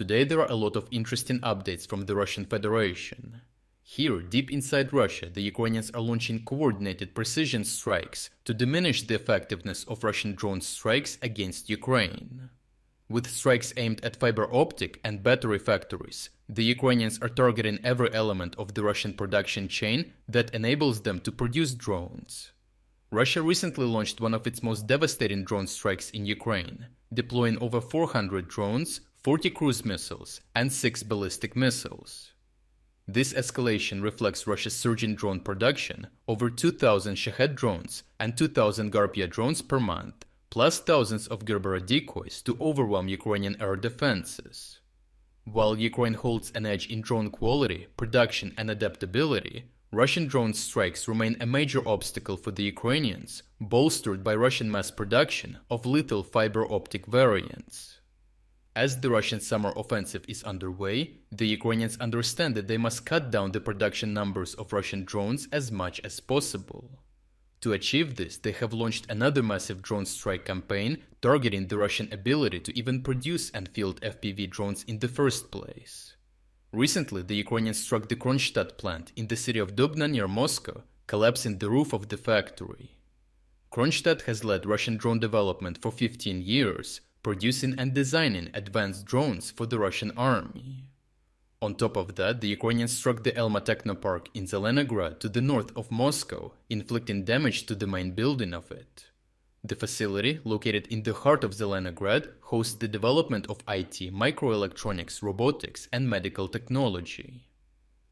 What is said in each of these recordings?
Today there are a lot of interesting updates from the Russian Federation. Here, deep inside Russia, the Ukrainians are launching coordinated precision strikes to diminish the effectiveness of Russian drone strikes against Ukraine. With strikes aimed at fiber optic and battery factories, the Ukrainians are targeting every element of the Russian production chain that enables them to produce drones. Russia recently launched one of its most devastating drone strikes in Ukraine, deploying over 400 drones, 40 cruise missiles, and 6 ballistic missiles. This escalation reflects Russia's surging drone production, over 2,000 Shahed drones and 2,000 Garpia drones per month, plus thousands of Gerber decoys to overwhelm Ukrainian air defenses. While Ukraine holds an edge in drone quality, production, and adaptability, Russian drone strikes remain a major obstacle for the Ukrainians, bolstered by Russian mass production of lethal fiber optic variants. As the Russian summer offensive is underway, the Ukrainians understand that they must cut down the production numbers of Russian drones as much as possible. To achieve this, they have launched another massive drone strike campaign targeting the Russian ability to even produce and field FPV drones in the first place. Recently, the Ukrainians struck the Kronstadt plant in the city of Dubna near Moscow, collapsing the roof of the factory. Kronstadt has led Russian drone development for 15 years, producing and designing advanced drones for the Russian army. On top of that, the Ukrainians struck the Elma Technopark in Zelenograd to the north of Moscow, inflicting damage to the main building of it. The facility, located in the heart of Zelenograd, hosts the development of IT, microelectronics, robotics, and medical technology.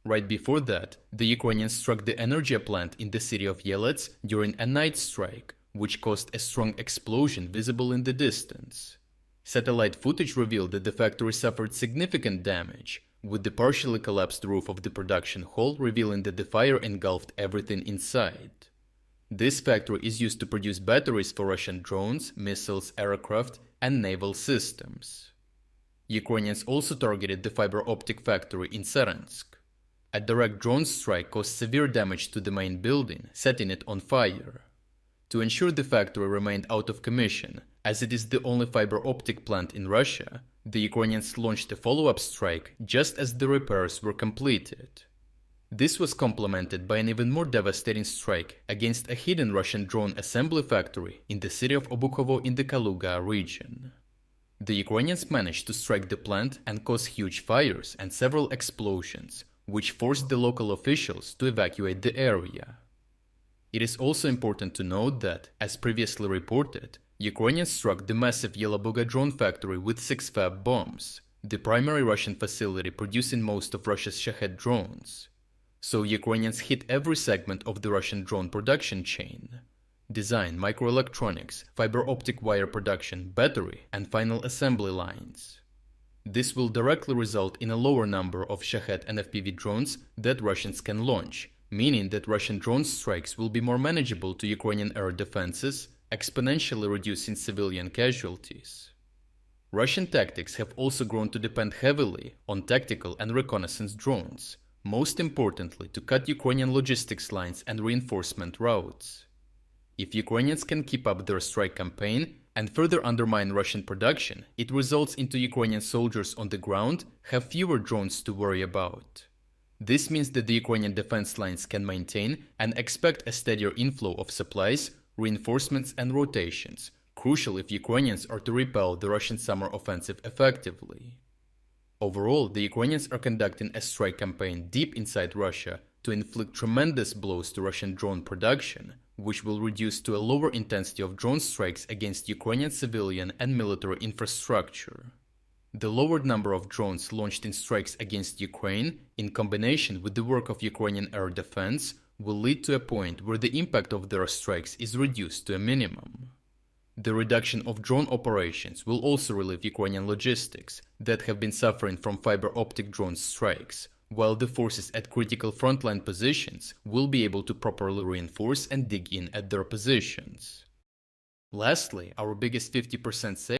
Right before that, the Ukrainians struck the Energia plant in the city of Yelets during a night strike, which caused a strong explosion visible in the distance. Satellite footage revealed that the factory suffered significant damage, with the partially collapsed roof of the production hall revealing that the fire engulfed everything inside. This factory is used to produce batteries for Russian drones, missiles, aircraft, and naval systems. Ukrainians also targeted the fiber optic factory in Saransk. A direct drone strike caused severe damage to the main building, setting it on fire. To ensure the factory remained out of commission, as it is the only fiber optic plant in Russia, the Ukrainians launched a follow-up strike just as the repairs were completed. This was complemented by an even more devastating strike against a hidden Russian drone assembly factory in the city of Obukovo in the Kaluga region. The Ukrainians managed to strike the plant and cause huge fires and several explosions, which forced the local officials to evacuate the area. It is also important to note that, as previously reported, Ukrainians struck the massive Yelabuga drone factory with 6 Fab bombs, the primary Russian facility producing most of Russia's Shahed drones. So Ukrainians hit every segment of the Russian drone production chain: design, microelectronics, fiber optic wire production, battery, and final assembly lines. This will directly result in a lower number of Shahed and FPV drones that Russians can launch, meaning that Russian drone strikes will be more manageable to Ukrainian air defenses, exponentially reducing civilian casualties. Russian tactics have also grown to depend heavily on tactical and reconnaissance drones, most importantly to cut Ukrainian logistics lines and reinforcement routes. If Ukrainians can keep up their strike campaign and further undermine Russian production, it results into Ukrainian soldiers on the ground have fewer drones to worry about. This means that the Ukrainian defense lines can maintain and expect a steadier inflow of supplies, reinforcements, and rotations, crucial if Ukrainians are to repel the Russian summer offensive effectively. Overall, the Ukrainians are conducting a strike campaign deep inside Russia to inflict tremendous blows to Russian drone production, which will reduce to a lower intensity of drone strikes against Ukrainian civilian and military infrastructure. The lowered number of drones launched in strikes against Ukraine, in combination with the work of Ukrainian air defense, will lead to a point where the impact of their strikes is reduced to a minimum. The reduction of drone operations will also relieve Ukrainian logistics that have been suffering from fiber optic drone strikes, while the forces at critical frontline positions will be able to properly reinforce and dig in at their positions. Lastly, our biggest 50% save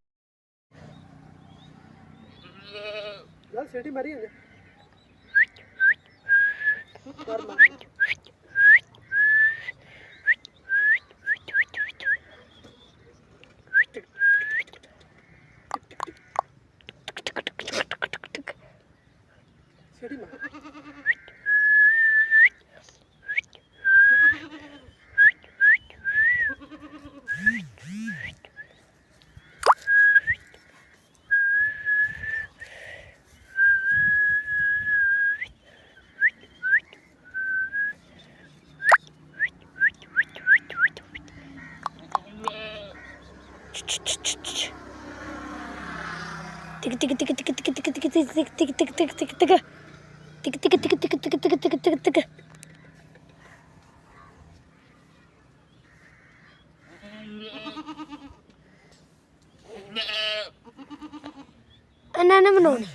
أنا منوني